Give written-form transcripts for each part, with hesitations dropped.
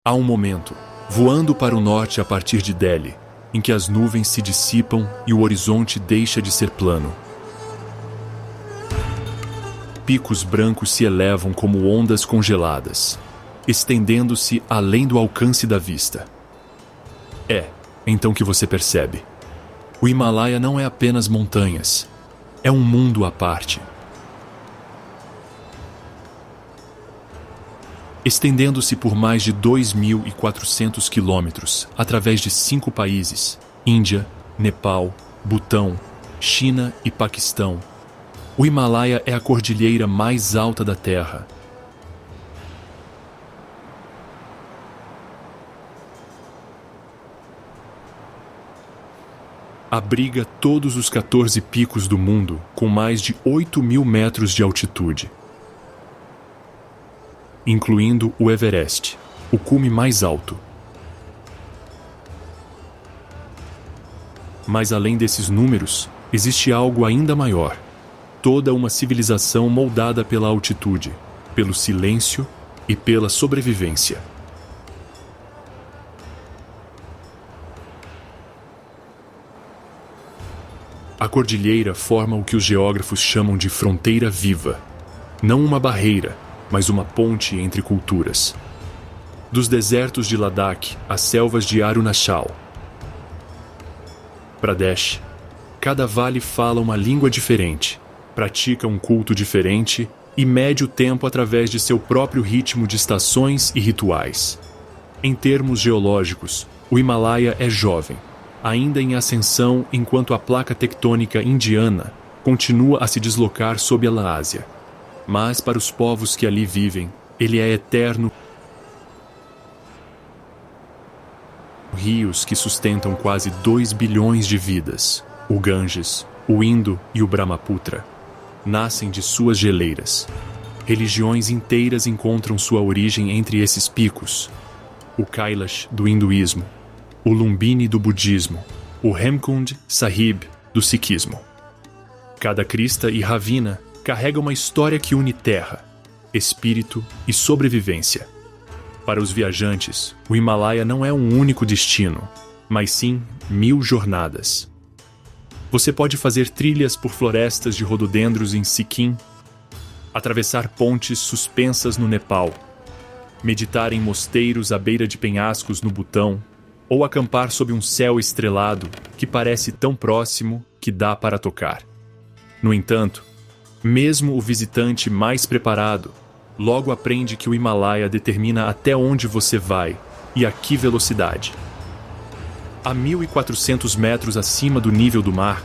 Há um momento, voando para o norte a partir de Delhi, em que as nuvens se dissipam e o horizonte deixa de ser plano. Picos brancos se elevam como ondas congeladas, estendendo-se além do alcance da vista. É então que você percebe. O Himalaia não é apenas montanhas, é um mundo à parte. Estendendo-se por mais de 2.400 quilômetros, através de 5 países, Índia, Nepal, Butão, China e Paquistão, o Himalaia é a cordilheira mais alta da Terra. Abriga todos os 14 picos do mundo com mais de 8.000 metros de altitude, incluindo o Everest, o cume mais alto. Mas além desses números, existe algo ainda maior. Toda uma civilização moldada pela altitude, pelo silêncio e pela sobrevivência. A cordilheira forma o que os geógrafos chamam de fronteira viva. Não uma barreira, mas uma ponte entre culturas. Dos desertos de Ladakh às selvas de Arunachal, Pradesh, cada vale fala uma língua diferente, pratica um culto diferente e mede o tempo através de seu próprio ritmo de estações e rituais. Em termos geológicos, o Himalaia é jovem, ainda em ascensão, enquanto a placa tectônica indiana continua a se deslocar sob a Ásia. Mas para os povos que ali vivem, ele é eterno. Rios que sustentam quase 2 bilhões de vidas, o Ganges, o Indo e o Brahmaputra, nascem de suas geleiras. Religiões inteiras encontram sua origem entre esses picos. O Kailash do hinduísmo, o Lumbini do budismo, o Hemkund Sahib do sikhismo. Cada crista e ravina carrega uma história que une terra, espírito e sobrevivência. Para os viajantes, o Himalaia não é um único destino, mas sim 1000 jornadas. Você pode fazer trilhas por florestas de rododendros em Sikkim, atravessar pontes suspensas no Nepal, meditar em mosteiros à beira de penhascos no Butão, ou acampar sob um céu estrelado que parece tão próximo que dá para tocar. No entanto, mesmo o visitante mais preparado logo aprende que o Himalaia determina até onde você vai e a que velocidade. A 1.400 metros acima do nível do mar,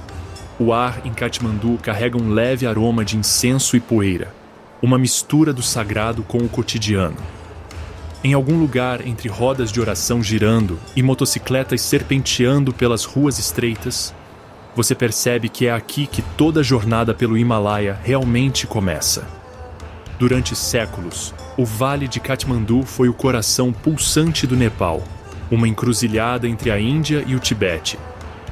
o ar em Katmandu carrega um leve aroma de incenso e poeira, uma mistura do sagrado com o cotidiano. Em algum lugar entre rodas de oração girando e motocicletas serpenteando pelas ruas estreitas, você percebe que é aqui que toda a jornada pelo Himalaia realmente começa. Durante séculos, o Vale de Katmandu foi o coração pulsante do Nepal, uma encruzilhada entre a Índia e o Tibete,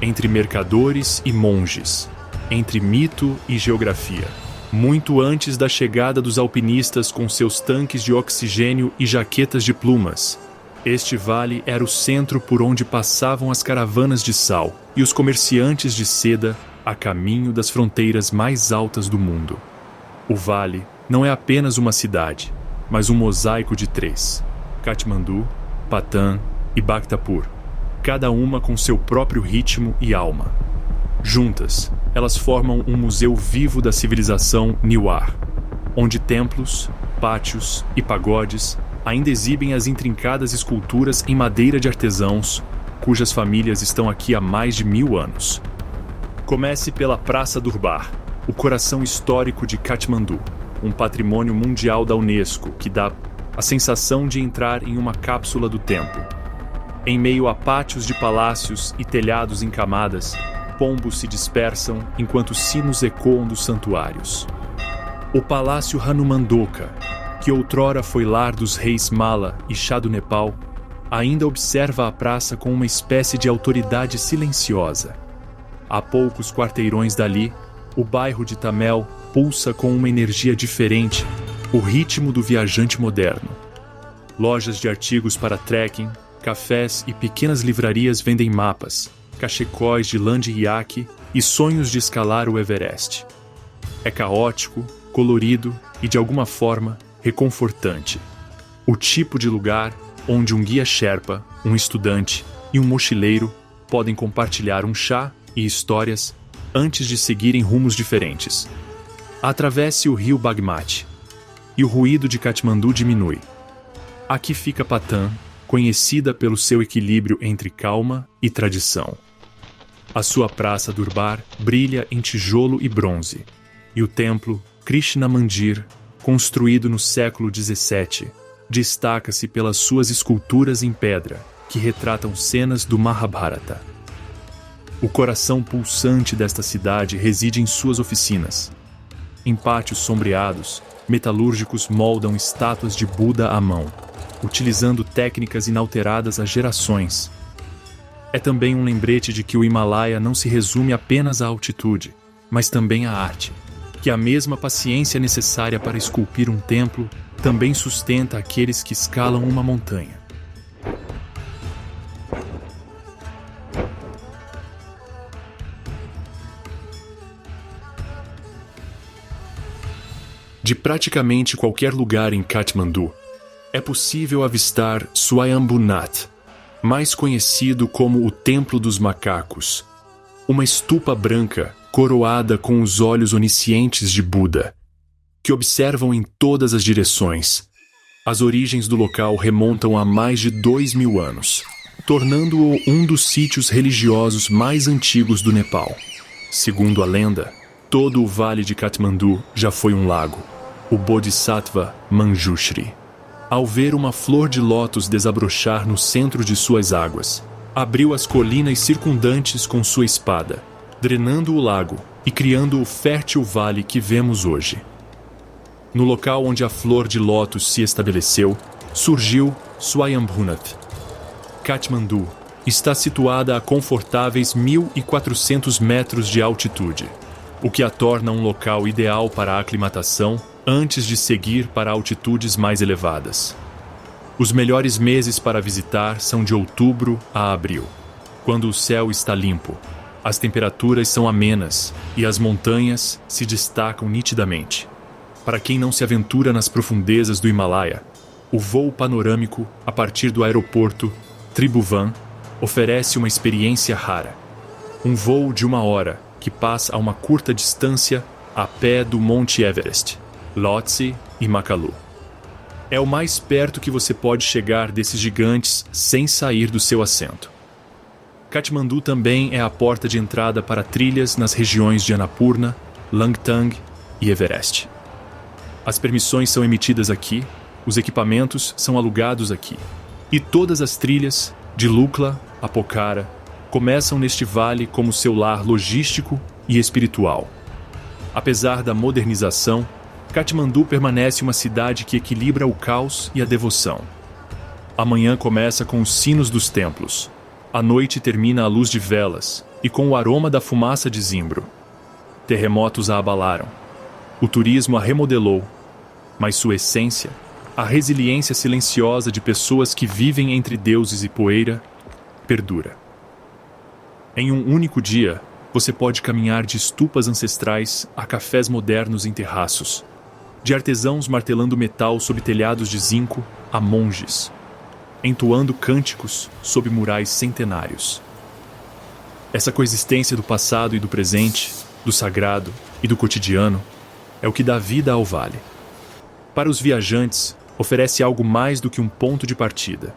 entre mercadores e monges, entre mito e geografia. Muito antes da chegada dos alpinistas com seus tanques de oxigênio e jaquetas de plumas, este vale era o centro por onde passavam as caravanas de sal e os comerciantes de seda a caminho das fronteiras mais altas do mundo. O vale não é apenas uma cidade, mas um mosaico de 3: Katmandu, Patan e Bhaktapur, cada uma com seu próprio ritmo e alma. Juntas, elas formam um museu vivo da civilização Newar, onde templos, pátios e pagodes ainda exibem as intrincadas esculturas em madeira de artesãos, cujas famílias estão aqui há mais de 1000 anos. Comece pela Praça Durbar, o coração histórico de Katmandu, um patrimônio mundial da Unesco que dá a sensação de entrar em uma cápsula do tempo. Em meio a pátios de palácios e telhados em camadas, pombos se dispersam enquanto sinos ecoam dos santuários. O Palácio Hanumandoka, que outrora foi lar dos reis Malla e Shah do Nepal, ainda observa a praça com uma espécie de autoridade silenciosa. A poucos quarteirões dali, o bairro de Tamel pulsa com uma energia diferente, o ritmo do viajante moderno. Lojas de artigos para trekking, cafés e pequenas livrarias vendem mapas, cachecóis de lã de iaque e sonhos de escalar o Everest. É caótico, colorido e, de alguma forma, reconfortante. O tipo de lugar onde um guia Sherpa, um estudante e um mochileiro podem compartilhar um chá e histórias antes de seguirem rumos diferentes. Atravesse o rio Bagmati e o ruído de Katmandu diminui. Aqui fica Patan, conhecida pelo seu equilíbrio entre calma e tradição. A sua praça Durbar brilha em tijolo e bronze, e o templo Krishna Mandir, construído no século XVII, destaca-se pelas suas esculturas em pedra, que retratam cenas do Mahabharata. O coração pulsante desta cidade reside em suas oficinas. Em pátios sombreados, metalúrgicos moldam estátuas de Buda à mão, utilizando técnicas inalteradas há gerações. É também um lembrete de que o Himalaia não se resume apenas à altitude, mas também à arte, que a mesma paciência necessária para esculpir um templo também sustenta aqueles que escalam uma montanha. De praticamente qualquer lugar em Katmandu, é possível avistar Swayambhunath, mais conhecido como o Templo dos Macacos, uma estupa branca coroada com os olhos oniscientes de Buda, que observam em todas as direções. As origens do local remontam a mais de 2000 anos, tornando-o um dos sítios religiosos mais antigos do Nepal. Segundo a lenda, todo o vale de Katmandu já foi um lago, o Bodhisattva Manjushri. Ao ver uma flor de lótus desabrochar no centro de suas águas, abriu as colinas circundantes com sua espada, drenando o lago e criando o fértil vale que vemos hoje. No local onde a flor de lótus se estabeleceu, surgiu Swayambhunath. Katmandu está situada a confortáveis 1.400 metros de altitude, o que a torna um local ideal para a aclimatação antes de seguir para altitudes mais elevadas. Os melhores meses para visitar são de outubro a abril, quando o céu está limpo, as temperaturas são amenas e as montanhas se destacam nitidamente. Para quem não se aventura nas profundezas do Himalaia, o voo panorâmico a partir do aeroporto Tribhuvan oferece uma experiência rara. Um voo de 1 hora que passa a uma curta distância a pé do Monte Everest, Lhotse e Makalu. É o mais perto que você pode chegar desses gigantes sem sair do seu assento. Katmandu também é a porta de entrada para trilhas nas regiões de Annapurna, Langtang e Everest. As permissões são emitidas aqui, os equipamentos são alugados aqui, e todas as trilhas, de Lukla a Pokhara, começam neste vale como seu lar logístico e espiritual. Apesar da modernização, Katmandu permanece uma cidade que equilibra o caos e a devoção. A manhã começa com os sinos dos templos. A noite termina à luz de velas e com o aroma da fumaça de zimbro. Terremotos a abalaram. O turismo a remodelou. Mas sua essência, a resiliência silenciosa de pessoas que vivem entre deuses e poeira, perdura. Em um único dia, você pode caminhar de estupas ancestrais a cafés modernos em terraços, de artesãos martelando metal sob telhados de zinco a monges, entoando cânticos sob murais centenários. Essa coexistência do passado e do presente, do sagrado e do cotidiano, é o que dá vida ao vale. Para os viajantes, oferece algo mais do que um ponto de partida,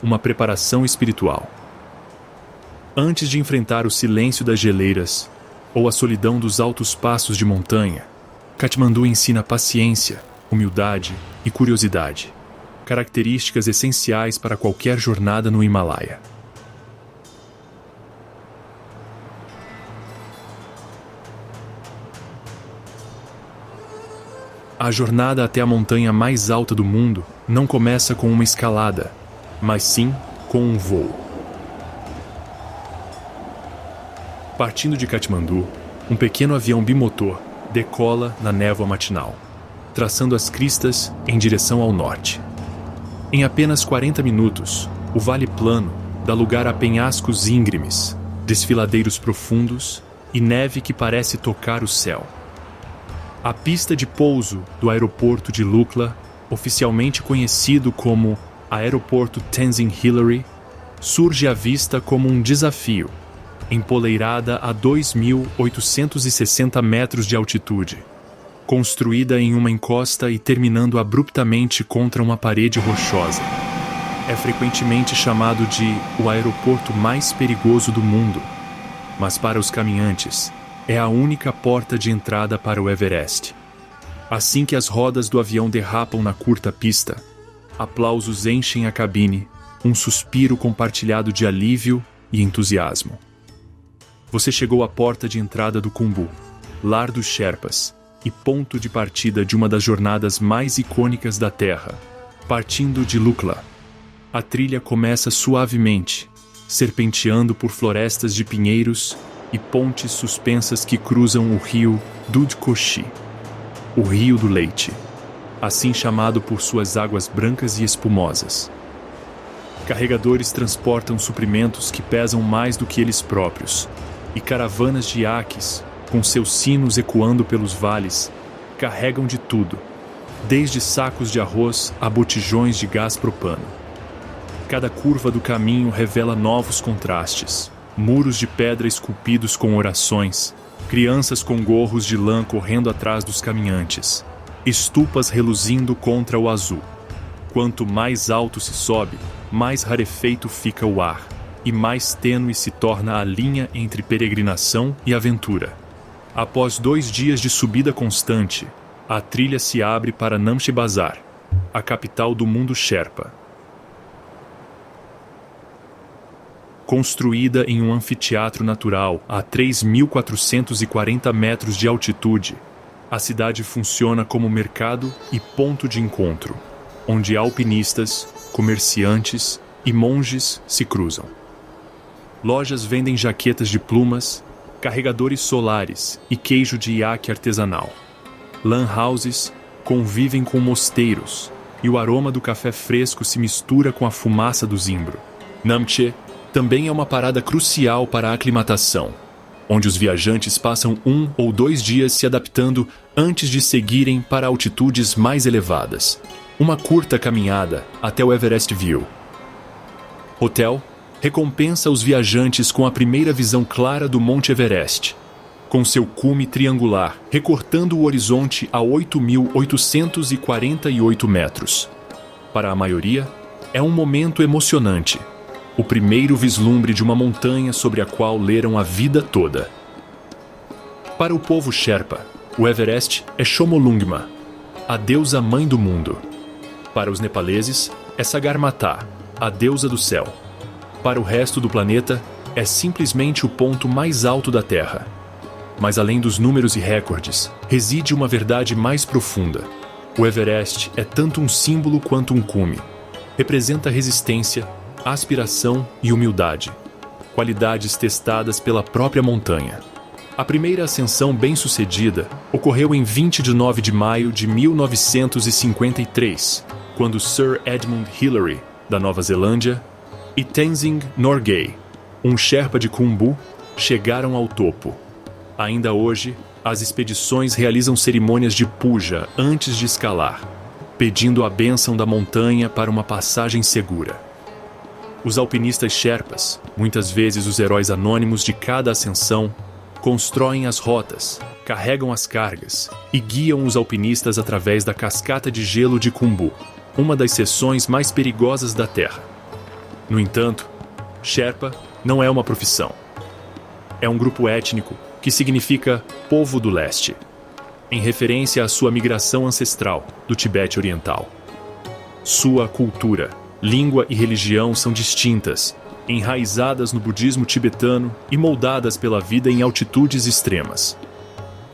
uma preparação espiritual. Antes de enfrentar o silêncio das geleiras ou a solidão dos altos passos de montanha, Katmandu ensina paciência, humildade e curiosidade, características essenciais para qualquer jornada no Himalaia. A jornada até a montanha mais alta do mundo não começa com uma escalada, mas sim com um voo. Partindo de Katmandu, um pequeno avião bimotor decola na névoa matinal, traçando as cristas em direção ao norte. Em apenas 40 minutos, o vale plano dá lugar a penhascos íngremes, desfiladeiros profundos e neve que parece tocar o céu. A pista de pouso do aeroporto de Lukla, oficialmente conhecido como Aeroporto Tenzing Hillary, surge à vista como um desafio, empoleirada a 2.860 metros de altitude, construída em uma encosta e terminando abruptamente contra uma parede rochosa. É frequentemente chamado de o aeroporto mais perigoso do mundo, mas para os caminhantes, é a única porta de entrada para o Everest. Assim que as rodas do avião derrapam na curta pista, aplausos enchem a cabine, um suspiro compartilhado de alívio e entusiasmo. Você chegou à porta de entrada do Khumbu, lar dos Sherpas, e ponto de partida de uma das jornadas mais icônicas da Terra. Partindo de Lukla, a trilha começa suavemente, serpenteando por florestas de pinheiros e pontes suspensas que cruzam o rio Dudkoshi, o Rio do Leite, assim chamado por suas águas brancas e espumosas. Carregadores transportam suprimentos que pesam mais do que eles próprios, e caravanas de iaques, com seus sinos ecoando pelos vales, carregam de tudo, desde sacos de arroz a botijões de gás propano. Cada curva do caminho revela novos contrastes, muros de pedra esculpidos com orações, crianças com gorros de lã correndo atrás dos caminhantes, estupas reluzindo contra o azul. Quanto mais alto se sobe, mais rarefeito fica o ar, e mais tênue se torna a linha entre peregrinação e aventura. Após 2 dias de subida constante, a trilha se abre para Namche Bazar, a capital do mundo Sherpa. Construída em um anfiteatro natural a 3.440 metros de altitude, a cidade funciona como mercado e ponto de encontro, onde alpinistas, comerciantes e monges se cruzam. Lojas vendem jaquetas de plumas, carregadores solares e queijo de iaque artesanal. Lan houses convivem com mosteiros e o aroma do café fresco se mistura com a fumaça do zimbro. Namche também é uma parada crucial para a aclimatação, onde os viajantes passam 1 ou 2 dias se adaptando antes de seguirem para altitudes mais elevadas. Uma curta caminhada até o Everest View. Hotel recompensa os viajantes com a primeira visão clara do Monte Everest, com seu cume triangular recortando o horizonte a 8.848 metros. Para a maioria, é um momento emocionante, o primeiro vislumbre de uma montanha sobre a qual leram a vida toda. Para o povo Sherpa, o Everest é Chomolungma, a deusa mãe do mundo. Para os nepaleses, é Sagarmatha, a deusa do céu. Para o resto do planeta, é simplesmente o ponto mais alto da Terra. Mas além dos números e recordes, reside uma verdade mais profunda. O Everest é tanto um símbolo quanto um cume. Representa resistência, aspiração e humildade, qualidades testadas pela própria montanha. A primeira ascensão bem-sucedida ocorreu em 29 de maio de 1953, quando Sir Edmund Hillary, da Nova Zelândia, e Tenzing Norgay, um Sherpa de Khumbu, chegaram ao topo. Ainda hoje, as expedições realizam cerimônias de puja antes de escalar, pedindo a bênção da montanha para uma passagem segura. Os alpinistas Sherpas, muitas vezes os heróis anônimos de cada ascensão, constroem as rotas, carregam as cargas e guiam os alpinistas através da cascata de gelo de Khumbu, uma das seções mais perigosas da Terra. No entanto, Sherpa não é uma profissão. É um grupo étnico que significa povo do leste, em referência à sua migração ancestral do Tibete Oriental. Sua cultura, língua e religião são distintas, enraizadas no budismo tibetano e moldadas pela vida em altitudes extremas.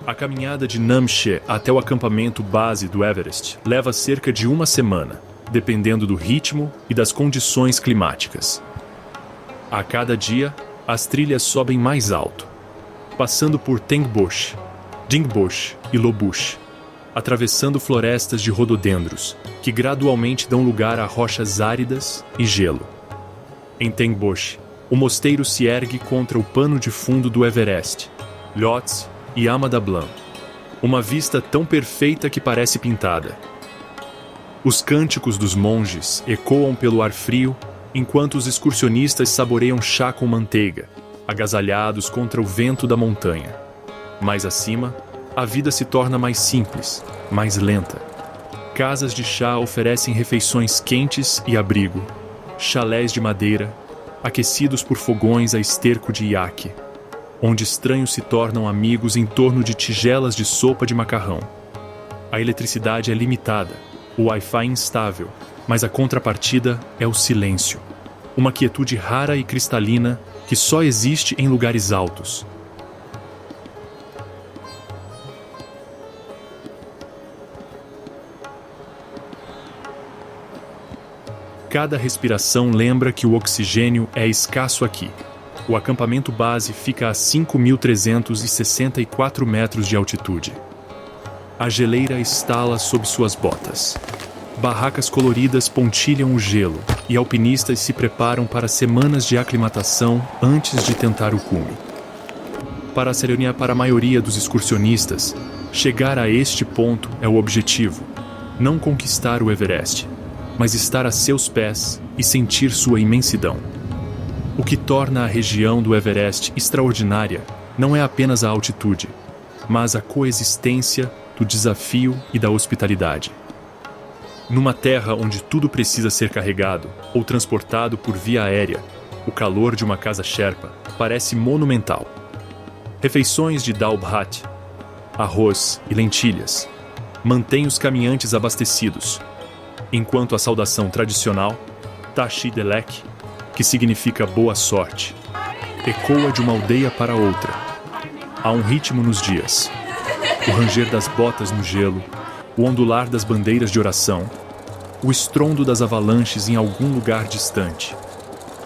A caminhada de Namche até o acampamento base do Everest leva cerca de 1 semana, dependendo do ritmo e das condições climáticas. A cada dia, as trilhas sobem mais alto, passando por Tengboche, Dingboche e Lobuche, atravessando florestas de rododendros, que gradualmente dão lugar a rochas áridas e gelo. Em Tengboche, o mosteiro se ergue contra o pano de fundo do Everest, Lhotse e Ama Dablam. Uma vista tão perfeita que parece pintada. Os cânticos dos monges ecoam pelo ar frio, enquanto os excursionistas saboreiam chá com manteiga, agasalhados contra o vento da montanha. Mais acima, a vida se torna mais simples, mais lenta. Casas de chá oferecem refeições quentes e abrigo, chalés de madeira, aquecidos por fogões a esterco de iaque, onde estranhos se tornam amigos em torno de tigelas de sopa de macarrão. A eletricidade é limitada, o Wi-Fi instável, mas a contrapartida é o silêncio. Uma quietude rara e cristalina que só existe em lugares altos. Cada respiração lembra que o oxigênio é escasso aqui. O acampamento base fica a 5.364 metros de altitude. A geleira estala sob suas botas. Barracas coloridas pontilham o gelo e alpinistas se preparam para semanas de aclimatação antes de tentar o cume. Para a maioria dos excursionistas, chegar a este ponto é o objetivo, não conquistar o Everest, mas estar a seus pés e sentir sua imensidão. O que torna a região do Everest extraordinária não é apenas a altitude, mas a coexistência do desafio e da hospitalidade. Numa terra onde tudo precisa ser carregado ou transportado por via aérea, o calor de uma casa Sherpa parece monumental. Refeições de dal bhat, arroz e lentilhas, mantêm os caminhantes abastecidos, enquanto a saudação tradicional, Tashi Delek, que significa boa sorte, ecoa de uma aldeia para outra. Há um ritmo nos dias. O ranger das botas no gelo, o ondular das bandeiras de oração, o estrondo das avalanches em algum lugar distante.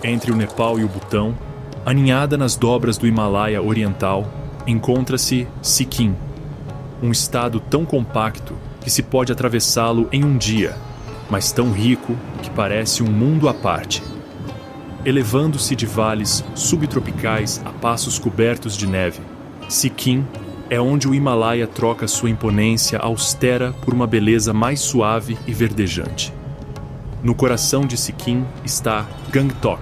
Entre o Nepal e o Butão, aninhada nas dobras do Himalaia Oriental, encontra-se Sikkim, um estado tão compacto que se pode atravessá-lo em um dia, mas tão rico que parece um mundo à parte. Elevando-se de vales subtropicais a passos cobertos de neve, Sikkim é onde o Himalaia troca sua imponência austera por uma beleza mais suave e verdejante. No coração de Sikkim está Gangtok,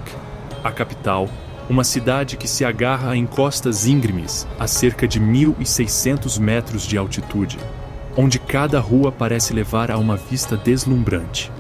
a capital, uma cidade que se agarra em costas íngremes a cerca de 1.600 metros de altitude, onde cada rua parece levar a uma vista deslumbrante.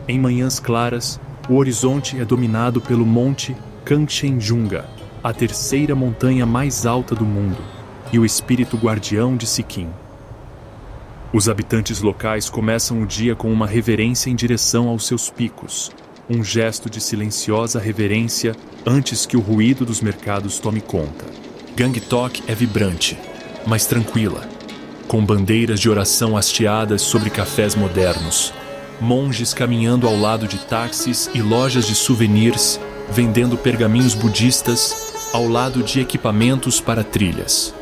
Em manhãs claras, o horizonte é dominado pelo Monte Kanchenjunga, a terceira montanha mais alta do mundo, e o espírito guardião de Sikkim. Os habitantes locais começam o dia com uma reverência em direção aos seus picos, um gesto de silenciosa reverência antes que o ruído dos mercados tome conta. Gangtok é vibrante, mas tranquila, com bandeiras de oração hasteadas sobre cafés modernos, monges caminhando ao lado de táxis e lojas de souvenirs vendendo pergaminhos budistas ao lado de equipamentos para trilhas.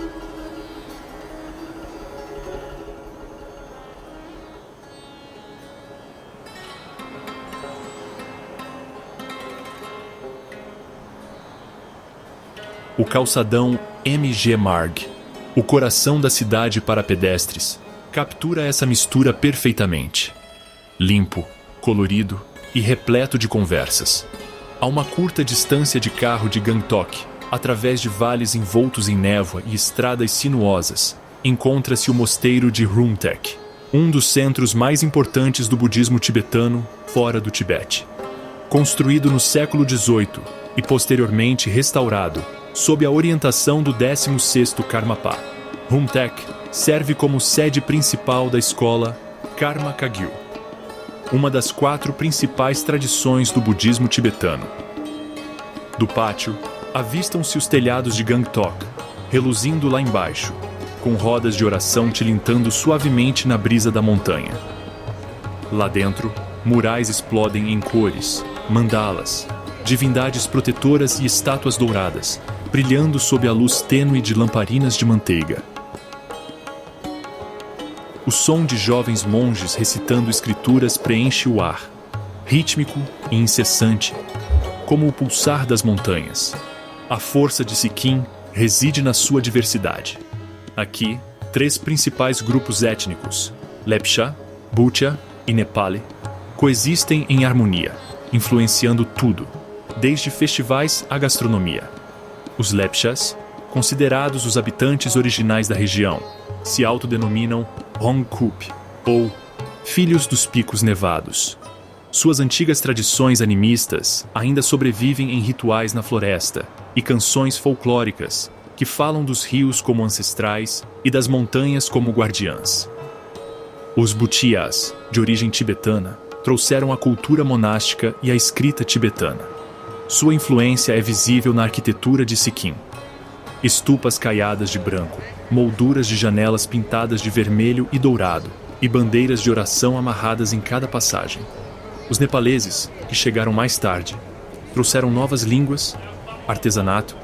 O calçadão MG Marg, o coração da cidade para pedestres, captura essa mistura perfeitamente. Limpo, colorido e repleto de conversas. A uma curta distância de carro de Gangtok, através de vales envoltos em névoa e estradas sinuosas, encontra-se o mosteiro de Rumtek, um dos centros mais importantes do budismo tibetano fora do Tibete. Construído no século XVIII e posteriormente restaurado, sob a orientação do 16º Karmapa, Rumtek serve como sede principal da escola Karma Kagyu, uma das 4 principais tradições do budismo tibetano. Do pátio, avistam-se os telhados de Gangtok, reluzindo lá embaixo, com rodas de oração tilintando suavemente na brisa da montanha. Lá dentro, murais explodem em cores, mandalas, divindades protetoras e estátuas douradas, brilhando sob a luz tênue de lamparinas de manteiga. O som de jovens monges recitando escrituras preenche o ar, rítmico e incessante, como o pulsar das montanhas. A força de Sikkim reside na sua diversidade. Aqui, 3 principais grupos étnicos, Lepcha, Bhutia e Nepali, coexistem em harmonia, influenciando tudo, desde festivais à gastronomia. Os Lepchas, considerados os habitantes originais da região, se autodenominam Rongkup, ou Filhos dos Picos Nevados. Suas antigas tradições animistas ainda sobrevivem em rituais na floresta e canções folclóricas que falam dos rios como ancestrais e das montanhas como guardiãs. Os Bhutias, de origem tibetana, trouxeram a cultura monástica e a escrita tibetana. Sua influência é visível na arquitetura de Sikkim. Estupas caiadas de branco, molduras de janelas pintadas de vermelho e dourado, e bandeiras de oração amarradas em cada passagem. Os nepaleses, que chegaram mais tarde, trouxeram novas línguas, artesanato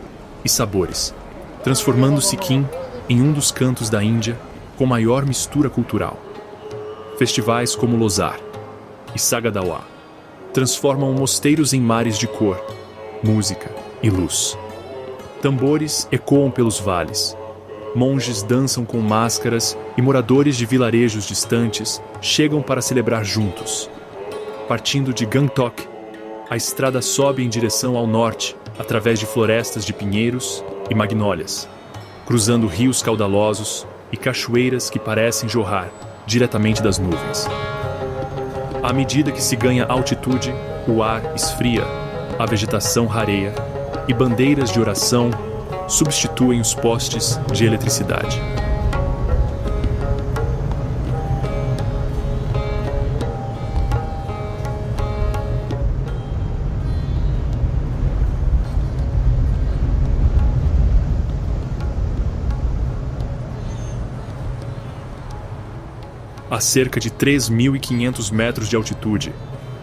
e sabores, transformando Sikkim em um dos cantos da Índia com maior mistura cultural. Festivais como Losar e Sagadawa transformam mosteiros em mares de cor, música e luz. Tambores ecoam pelos vales. Monges dançam com máscaras e moradores de vilarejos distantes chegam para celebrar juntos. Partindo de Gangtok, a estrada sobe em direção ao norte, através de florestas de pinheiros e magnólias, cruzando rios caudalosos e cachoeiras que parecem jorrar diretamente das nuvens. À medida que se ganha altitude, o ar esfria, a vegetação rareia e bandeiras de oração substituem os postes de eletricidade. A cerca de 3.500 metros de altitude,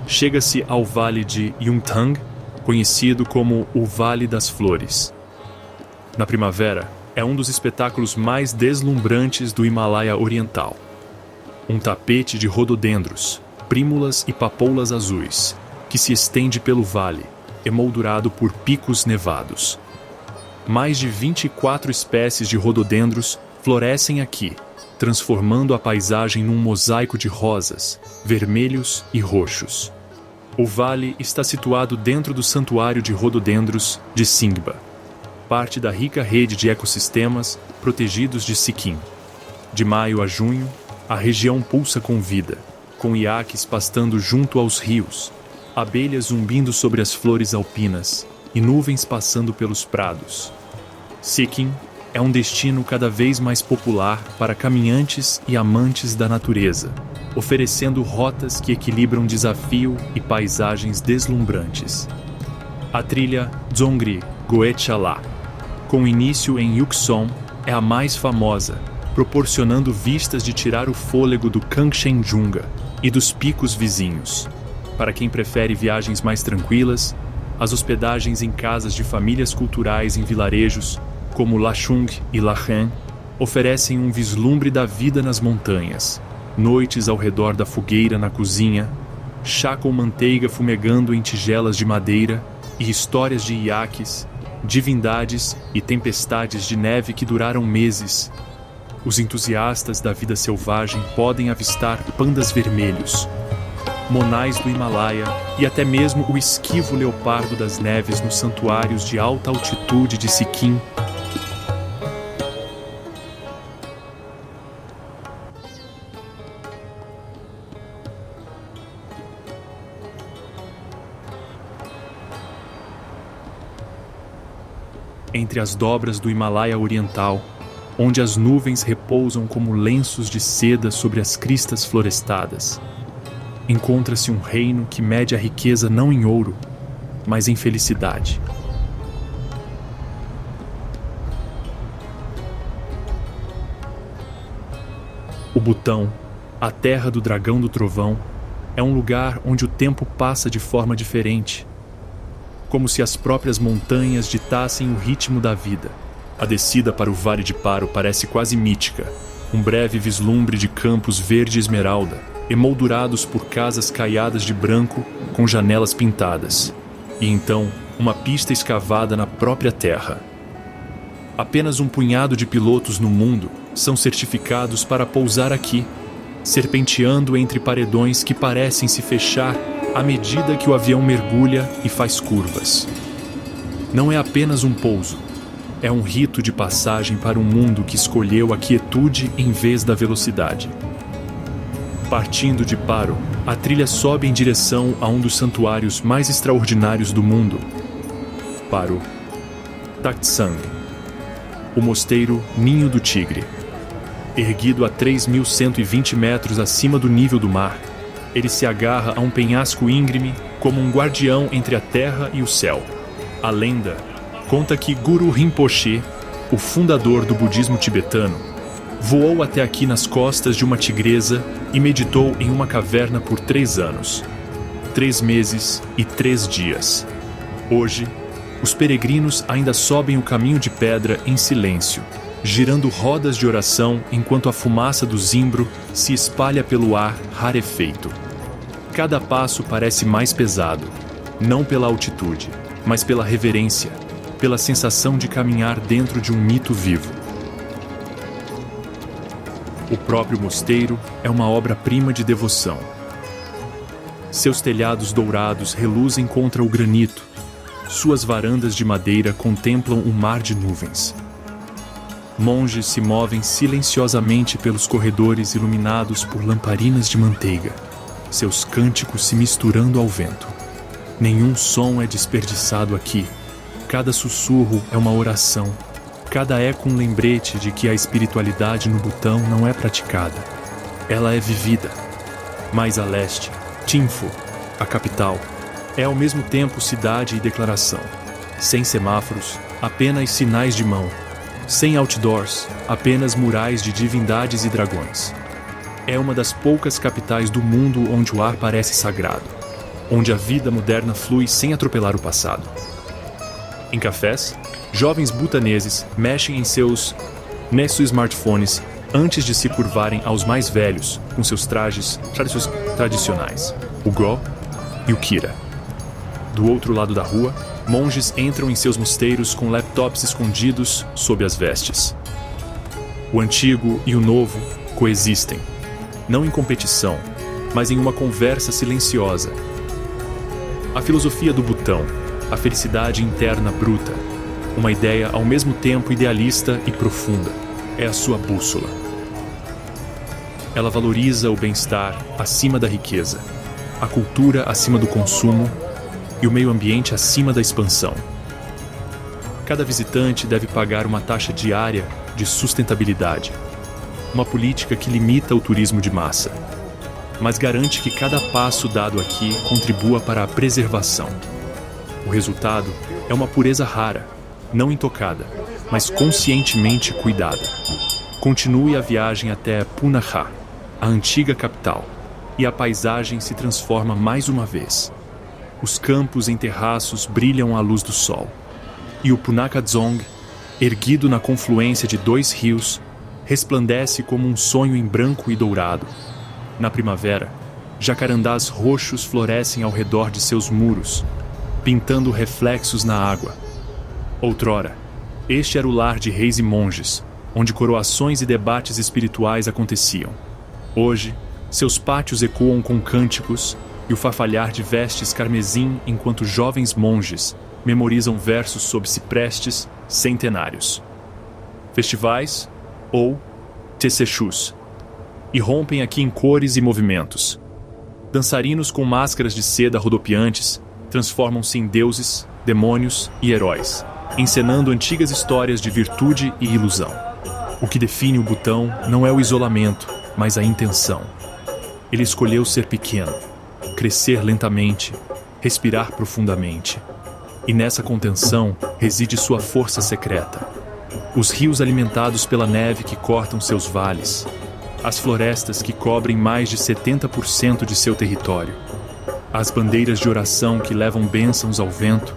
chega-se ao vale de Yumthang, conhecido como o Vale das Flores. Na primavera, é um dos espetáculos mais deslumbrantes do Himalaia Oriental. Um tapete de rododendros, prímulas e papoulas azuis, que se estende pelo vale, emoldurado por picos nevados. Mais de 24 espécies de rododendros florescem aqui, transformando a paisagem num mosaico de rosas, vermelhos e roxos. O vale está situado dentro do Santuário de Rododendros de Singba, parte da rica rede de ecossistemas protegidos de Sikkim. De maio a junho, a região pulsa com vida, com iaques pastando junto aos rios, abelhas zumbindo sobre as flores alpinas e nuvens passando pelos prados. Sikkim é um destino cada vez mais popular para caminhantes e amantes da natureza, oferecendo rotas que equilibram desafio e paisagens deslumbrantes. A trilha Dzongri Goetchala, com início em Yuksom, é a mais famosa, proporcionando vistas de tirar o fôlego do Kangchenjunga e dos picos vizinhos. Para quem prefere viagens mais tranquilas, as hospedagens em casas de famílias culturais em vilarejos como Lachung e Lachen, oferecem um vislumbre da vida nas montanhas, noites ao redor da fogueira na cozinha, chá com manteiga fumegando em tigelas de madeira e histórias de iaques, divindades e tempestades de neve que duraram meses. Os entusiastas da vida selvagem podem avistar pandas vermelhos, monais do Himalaia e até mesmo o esquivo leopardo das neves nos santuários de alta altitude de Sikkim. Entre as dobras do Himalaia Oriental, onde as nuvens repousam como lenços de seda sobre as cristas florestadas, encontra-se um reino que mede a riqueza não em ouro, mas em felicidade. O Butão, a terra do dragão do trovão, É um lugar onde o tempo passa de forma diferente, como se as próprias montanhas ditassem o ritmo da vida. A descida para o Vale de Paro parece quase mítica, um breve vislumbre de campos verde esmeralda, emoldurados por casas caiadas de branco com janelas pintadas, e então uma pista escavada na própria terra. Apenas um punhado de pilotos no mundo são certificados para pousar aqui, serpenteando entre paredões que parecem se fechar à medida que o avião mergulha e faz curvas. Não é apenas um pouso, é um rito de passagem para um mundo que escolheu a quietude em vez da velocidade. Partindo de Paro, a trilha sobe em direção a um dos santuários mais extraordinários do mundo, Paro Taktsang, o mosteiro Ninho do Tigre. Erguido a 3.120 metros acima do nível do mar, ele se agarra a um penhasco íngreme como um guardião entre a terra e o céu. A lenda conta que Guru Rinpoche, o fundador do budismo tibetano, voou até aqui nas costas de uma tigresa e meditou em uma caverna por 3 anos, 3 meses e 3 dias. Hoje, os peregrinos ainda sobem o caminho de pedra em silêncio, girando rodas de oração enquanto a fumaça do zimbro se espalha pelo ar rarefeito. Cada passo parece mais pesado, não pela altitude, mas pela reverência, pela sensação de caminhar dentro de um mito vivo. O próprio mosteiro é uma obra-prima de devoção. Seus telhados dourados reluzem contra o granito, suas varandas de madeira contemplam um mar de nuvens. Monges se movem silenciosamente pelos corredores iluminados por lamparinas de manteiga, seus cânticos se misturando ao vento. Nenhum som é desperdiçado aqui. Cada sussurro é uma oração. Cada eco um lembrete de que a espiritualidade no Butão não é praticada. Ela é vivida. Mais a leste, Thimphu, a capital, é ao mesmo tempo cidade e declaração. Sem semáforos, apenas sinais de mão. Sem outdoors, apenas murais de divindades e dragões. É uma das poucas capitais do mundo onde o ar parece sagrado, onde a vida moderna flui sem atropelar o passado. Em cafés, jovens butaneses mexem em seus smartphones antes de se curvarem aos mais velhos com seus trajes tradicionais, o Go e o Kira. Do outro lado da rua, monges entram em seus mosteiros com laptops escondidos sob as vestes. O antigo e o novo coexistem, não em competição, mas em uma conversa silenciosa. A filosofia do Butão, a felicidade interna bruta, uma ideia ao mesmo tempo idealista e profunda, é a sua bússola. Ela valoriza o bem-estar acima da riqueza, a cultura acima do consumo e o meio ambiente acima da expansão. Cada visitante deve pagar uma taxa diária de sustentabilidade, uma política que limita o turismo de massa, mas garante que cada passo dado aqui contribua para a preservação. O resultado é uma pureza rara, não intocada, mas conscientemente cuidada. Continue a viagem até Punakha, a antiga capital, e a paisagem se transforma mais uma vez. Os campos em terraços brilham à luz do sol, e o Punakha Dzong, erguido na confluência de 2 rios, resplandece como um sonho em branco e dourado. Na primavera, jacarandás roxos florescem ao redor de seus muros, pintando reflexos na água. Outrora, este era o lar de reis e monges, onde coroações e debates espirituais aconteciam. Hoje, seus pátios ecoam com cânticos e o farfalhar de vestes carmesim enquanto jovens monges memorizam versos sob ciprestes centenários. Festivais, ou tessechus, irrompem aqui em cores e movimentos. Dançarinos com máscaras de seda rodopiantes transformam-se em deuses, demônios e heróis, encenando antigas histórias de virtude e ilusão. O que define o Butão não é o isolamento, mas a intenção. Ele escolheu ser pequeno, crescer lentamente, respirar profundamente. E nessa contenção reside sua força secreta. Os rios alimentados pela neve que cortam seus vales, as florestas que cobrem mais de 70% de seu território, as bandeiras de oração que levam bênçãos ao vento,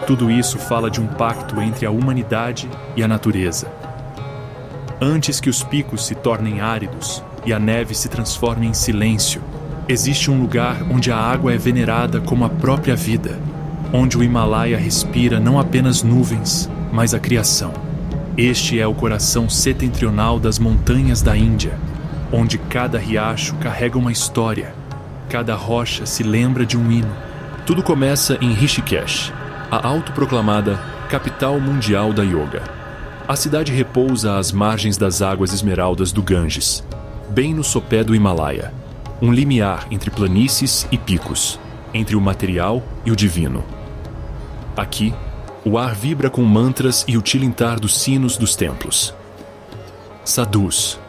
tudo isso fala de um pacto entre a humanidade e a natureza. Antes que os picos se tornem áridos e a neve se transforme em silêncio, existe um lugar onde a água é venerada como a própria vida, onde o Himalaia respira não apenas nuvens, mas a criação. Este é o coração setentrional das montanhas da Índia, onde cada riacho carrega uma história, cada rocha se lembra de um hino. Tudo começa em Rishikesh, a autoproclamada capital mundial da yoga. A cidade repousa às margens das águas esmeraldas do Ganges, bem no sopé do Himalaia, um limiar entre planícies e picos, entre o material e o divino. Aqui, o ar vibra com mantras e o tilintar dos sinos dos templos. Sadhus,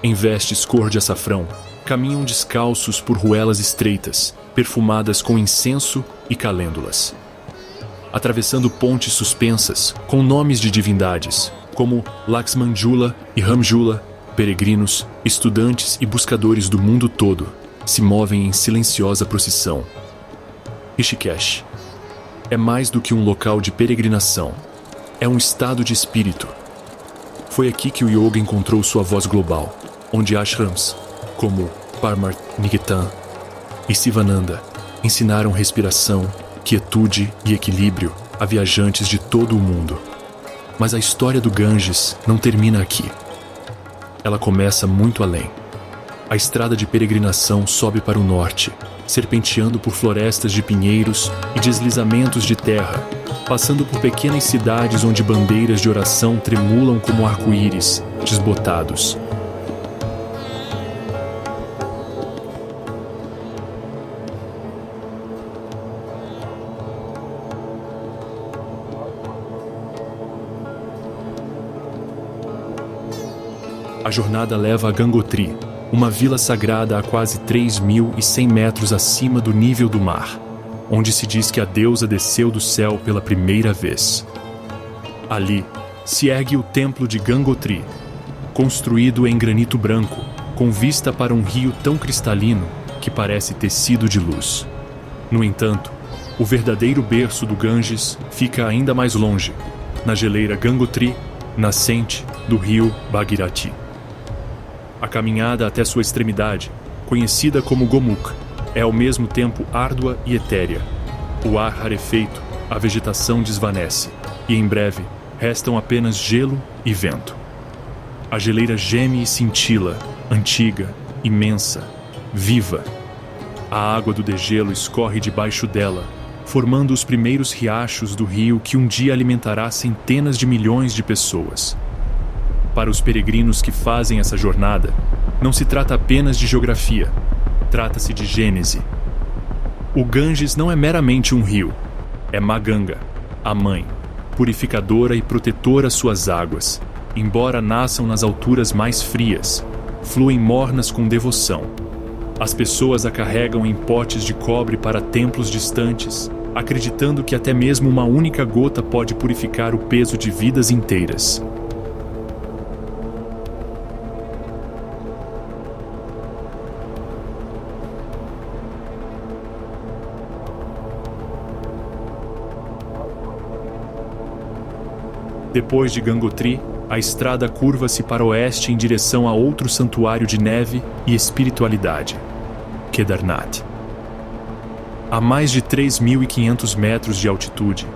em vestes cor de açafrão, caminham descalços por ruelas estreitas, perfumadas com incenso e calêndulas. Atravessando pontes suspensas com nomes de divindades, como Laxmanjula e Ramjula, peregrinos, estudantes e buscadores do mundo todo se movem em silenciosa procissão. Rishikesh é mais do que um local de peregrinação, é um estado de espírito. Foi aqui que o yoga encontrou sua voz global, onde ashrams, como Parmarth Niketan e Sivananda, ensinaram respiração, quietude e equilíbrio a viajantes de todo o mundo. Mas a história do Ganges não termina aqui. Ela começa muito além. A estrada de peregrinação sobe para o norte, serpenteando por florestas de pinheiros e deslizamentos de terra, passando por pequenas cidades onde bandeiras de oração tremulam como arco-íris, desbotados. A jornada leva a Gangotri, uma vila sagrada a quase 3.100 metros acima do nível do mar, onde se diz que a deusa desceu do céu pela primeira vez. Ali se ergue o templo de Gangotri, construído em granito branco, com vista para um rio tão cristalino que parece tecido de luz. No entanto, o verdadeiro berço do Ganges fica ainda mais longe, na geleira Gangotri, nascente do rio Bhagirathi. A caminhada até sua extremidade, conhecida como Gomukh, é ao mesmo tempo árdua e etérea. O ar rarefeito, a vegetação desvanece, e em breve restam apenas gelo e vento. A geleira geme e cintila, antiga, imensa, viva. A água do degelo escorre debaixo dela, formando os primeiros riachos do rio que um dia alimentará centenas de milhões de pessoas. Para os peregrinos que fazem essa jornada, não se trata apenas de geografia, trata-se de gênese. O Ganges não é meramente um rio, é Maganga, a mãe, purificadora e protetora suas águas, embora nasçam nas alturas mais frias, fluem mornas com devoção. As pessoas a carregam em potes de cobre para templos distantes, acreditando que até mesmo uma única gota pode purificar o peso de vidas inteiras. Depois de Gangotri, a estrada curva-se para o oeste em direção a outro santuário de neve e espiritualidade, Kedarnath. A mais de 3.500 metros de altitude,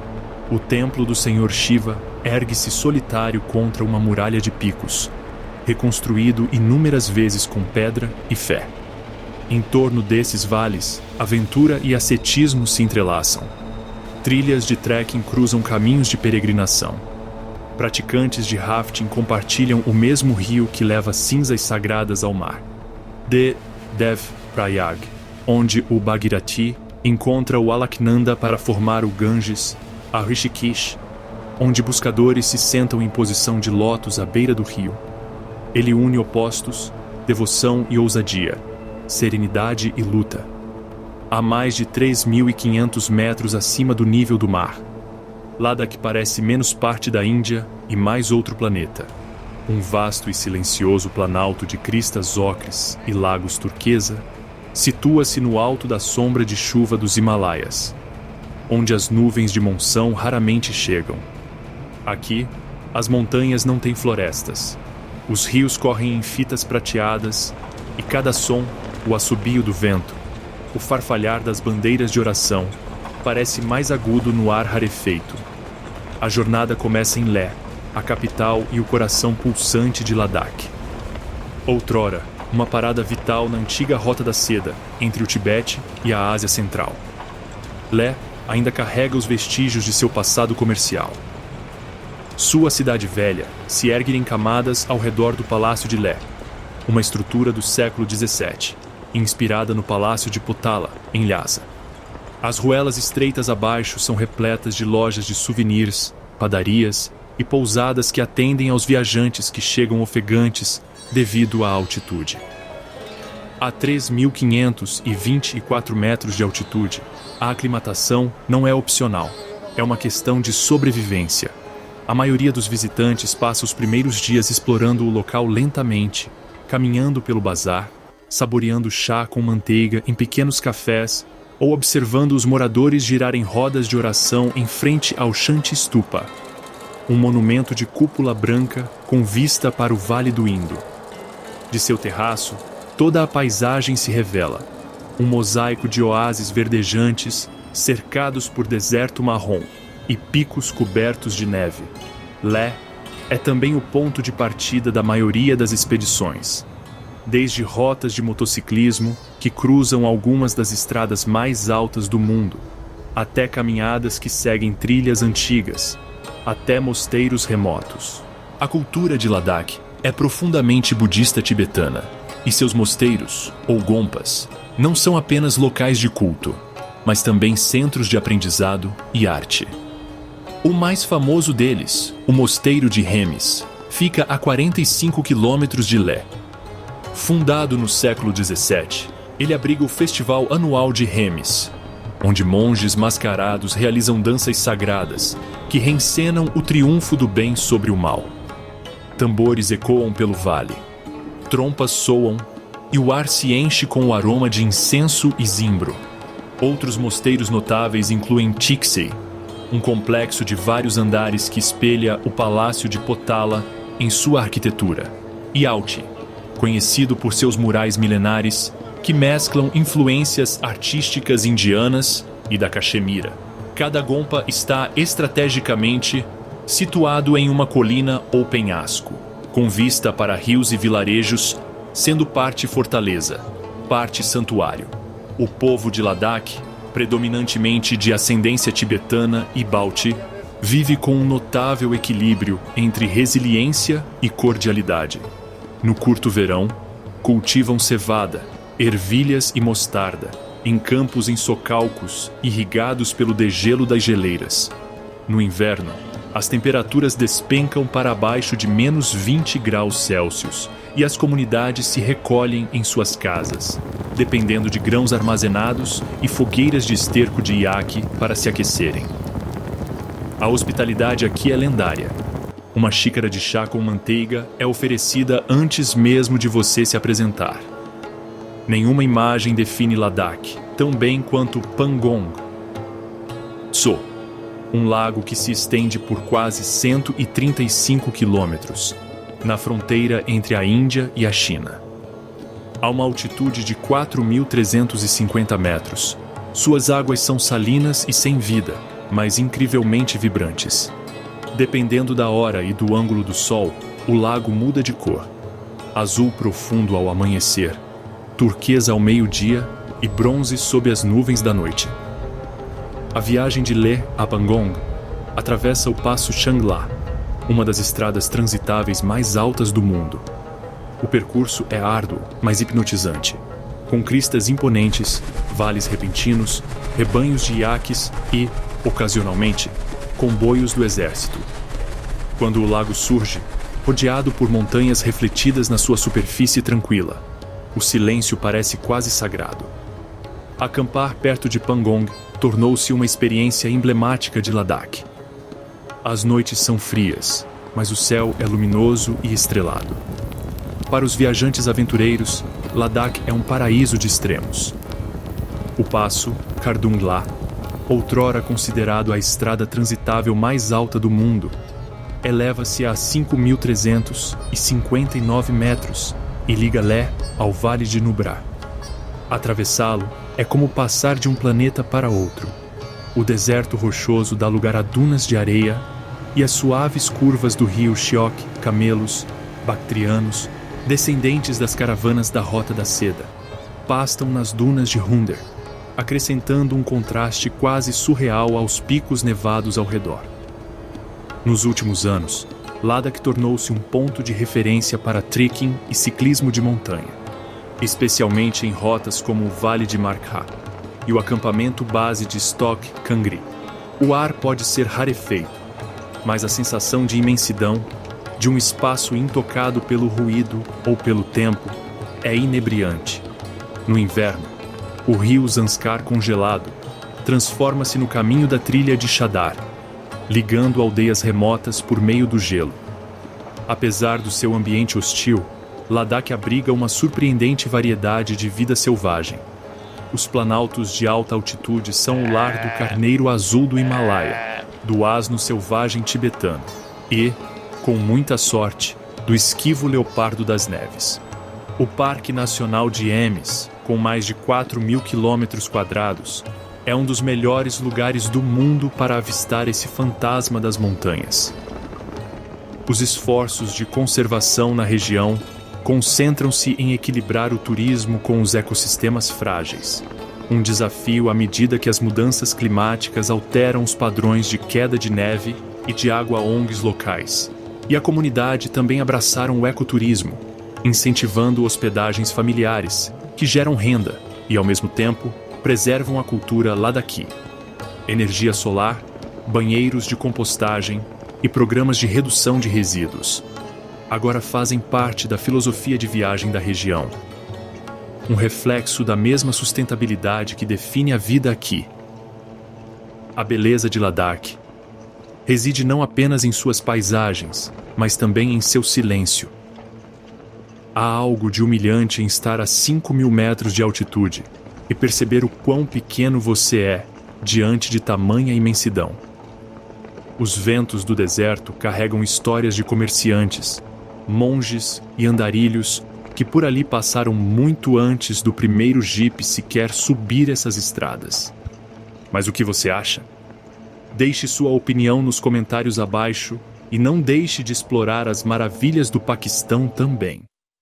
o templo do Senhor Shiva ergue-se solitário contra uma muralha de picos, reconstruído inúmeras vezes com pedra e fé. Em torno desses vales, aventura e ascetismo se entrelaçam. Trilhas de trekking cruzam caminhos de peregrinação. Praticantes de rafting compartilham o mesmo rio que leva cinzas sagradas ao mar. De Dev Prayag, onde o Bhagirathi encontra o Alaknanda para formar o Ganges, a Rishikesh, onde buscadores se sentam em posição de lótus à beira do rio. Ele une opostos, devoção e ousadia, serenidade e luta. A mais de 3.500 metros acima do nível do mar, Ladakh parece menos parte da Índia e mais outro planeta. Um vasto e silencioso planalto de cristas ocres e lagos turquesa situa-se no alto da sombra de chuva dos Himalaias, onde as nuvens de monção raramente chegam. Aqui, as montanhas não têm florestas. Os rios correm em fitas prateadas e cada som, o assobio do vento, o farfalhar das bandeiras de oração, parece mais agudo no ar rarefeito. A jornada começa em Leh, a capital e o coração pulsante de Ladakh. Outrora, uma parada vital na antiga Rota da Seda, entre o Tibete e a Ásia Central. Leh ainda carrega os vestígios de seu passado comercial. Sua cidade velha se ergue em camadas ao redor do Palácio de Leh, uma estrutura do século XVII, inspirada no Palácio de Potala, em Lhasa. As ruelas estreitas abaixo são repletas de lojas de souvenirs, padarias e pousadas que atendem aos viajantes que chegam ofegantes devido à altitude. A 3.524 metros de altitude, a aclimatação não é opcional, é uma questão de sobrevivência. A maioria dos visitantes passa os primeiros dias explorando o local lentamente, caminhando pelo bazar, saboreando chá com manteiga em pequenos cafés ou observando os moradores girarem rodas de oração em frente ao Shanti Stupa, um monumento de cúpula branca com vista para o Vale do Indo. De seu terraço, toda a paisagem se revela, um mosaico de oásis verdejantes cercados por deserto marrom e picos cobertos de neve. Leh é também o ponto de partida da maioria das expedições, desde rotas de motociclismo que cruzam algumas das estradas mais altas do mundo, até caminhadas que seguem trilhas antigas, até mosteiros remotos. A cultura de Ladakh é profundamente budista tibetana, e seus mosteiros, ou gompas, não são apenas locais de culto, mas também centros de aprendizado e arte. O mais famoso deles, o Mosteiro de Hemis, fica a 45 quilômetros de Leh. Fundado no século XVII, ele abriga o festival anual de Hemis, onde monges mascarados realizam danças sagradas que reencenam o triunfo do bem sobre o mal. Tambores ecoam pelo vale, trompas soam e o ar se enche com o aroma de incenso e zimbro. Outros mosteiros notáveis incluem Tiksey, um complexo de vários andares que espelha o Palácio de Potala em sua arquitetura, e Alti, conhecido por seus murais milenares que mesclam influências artísticas indianas e da Caxemira. Cada gompa está estrategicamente situado em uma colina ou penhasco, com vista para rios e vilarejos, sendo parte fortaleza, parte santuário. O povo de Ladakh, predominantemente de ascendência tibetana e Bauti, vive com um notável equilíbrio entre resiliência e cordialidade. No curto verão, cultivam cevada, ervilhas e mostarda, em campos em socalcos irrigados pelo degelo das geleiras. No inverno, as temperaturas despencam para abaixo de menos 20 graus Celsius e as comunidades se recolhem em suas casas, dependendo de grãos armazenados e fogueiras de esterco de iaque para se aquecerem. A hospitalidade aqui é lendária. Uma xícara de chá com manteiga é oferecida antes mesmo de você se apresentar. Nenhuma imagem define Ladakh tão bem quanto Pangong Tso, um lago que se estende por quase 135 quilômetros, na fronteira entre a Índia e a China. A uma altitude de 4.350 metros, suas águas são salinas e sem vida, mas incrivelmente vibrantes. Dependendo da hora e do ângulo do sol, o lago muda de cor. Azul profundo ao amanhecer, turquesa ao meio-dia e bronze sob as nuvens da noite. A viagem de Leh a Pangong atravessa o Passo Changla, uma das estradas transitáveis mais altas do mundo. O percurso é árduo, mas hipnotizante, com cristas imponentes, vales repentinos, rebanhos de iaques e, ocasionalmente, comboios do exército. Quando o lago surge, rodeado por montanhas refletidas na sua superfície tranquila, o silêncio parece quase sagrado. Acampar perto de Pangong tornou-se uma experiência emblemática de Ladakh. As noites são frias, mas o céu é luminoso e estrelado. Para os viajantes aventureiros, Ladakh é um paraíso de extremos. O passo Khardungla, outrora considerado a estrada transitável mais alta do mundo, eleva-se a 5.359 metros e liga Leh ao Vale de Nubra. Atravessá-lo é como passar de um planeta para outro. O deserto rochoso dá lugar a dunas de areia e as suaves curvas do rio Shyok, camelos, bactrianos, descendentes das caravanas da Rota da Seda, pastam nas dunas de Hunter, acrescentando um contraste quase surreal aos picos nevados ao redor. Nos últimos anos, Ladakh tornou-se um ponto de referência para trekking e ciclismo de montanha, especialmente em rotas como o Vale de Markha e o acampamento base de Stok Kangri. O ar pode ser rarefeito, mas a sensação de imensidão, de um espaço intocado pelo ruído ou pelo tempo, é inebriante. No inverno, o rio Zanskar congelado transforma-se no caminho da trilha de Shadar, ligando aldeias remotas por meio do gelo. Apesar do seu ambiente hostil, Ladakh abriga uma surpreendente variedade de vida selvagem. Os planaltos de alta altitude são o lar do carneiro azul do Himalaia, do asno selvagem tibetano e, com muita sorte, do esquivo leopardo das neves. O Parque Nacional de Hemis, com mais de 4.000 km², é um dos melhores lugares do mundo para avistar esse fantasma das montanhas. Os esforços de conservação na região concentram-se em equilibrar o turismo com os ecossistemas frágeis, um desafio à medida que as mudanças climáticas alteram os padrões de queda de neve e de água-ONGs locais. E a comunidade também abraçaram o ecoturismo, incentivando hospedagens familiares, que geram renda e, ao mesmo tempo, preservam a cultura Ladakhi. Energia solar, banheiros de compostagem e programas de redução de resíduos agora fazem parte da filosofia de viagem da região. Um reflexo da mesma sustentabilidade que define a vida aqui. A beleza de Ladakh reside não apenas em suas paisagens, mas também em seu silêncio. Há algo de humilhante em estar a 5.000 metros de altitude e perceber o quão pequeno você é diante de tamanha imensidão. Os ventos do deserto carregam histórias de comerciantes, monges e andarilhos que por ali passaram muito antes do primeiro jipe sequer subir essas estradas. Mas o que você acha? Deixe sua opinião nos comentários abaixo e não deixe de explorar as maravilhas do Paquistão também.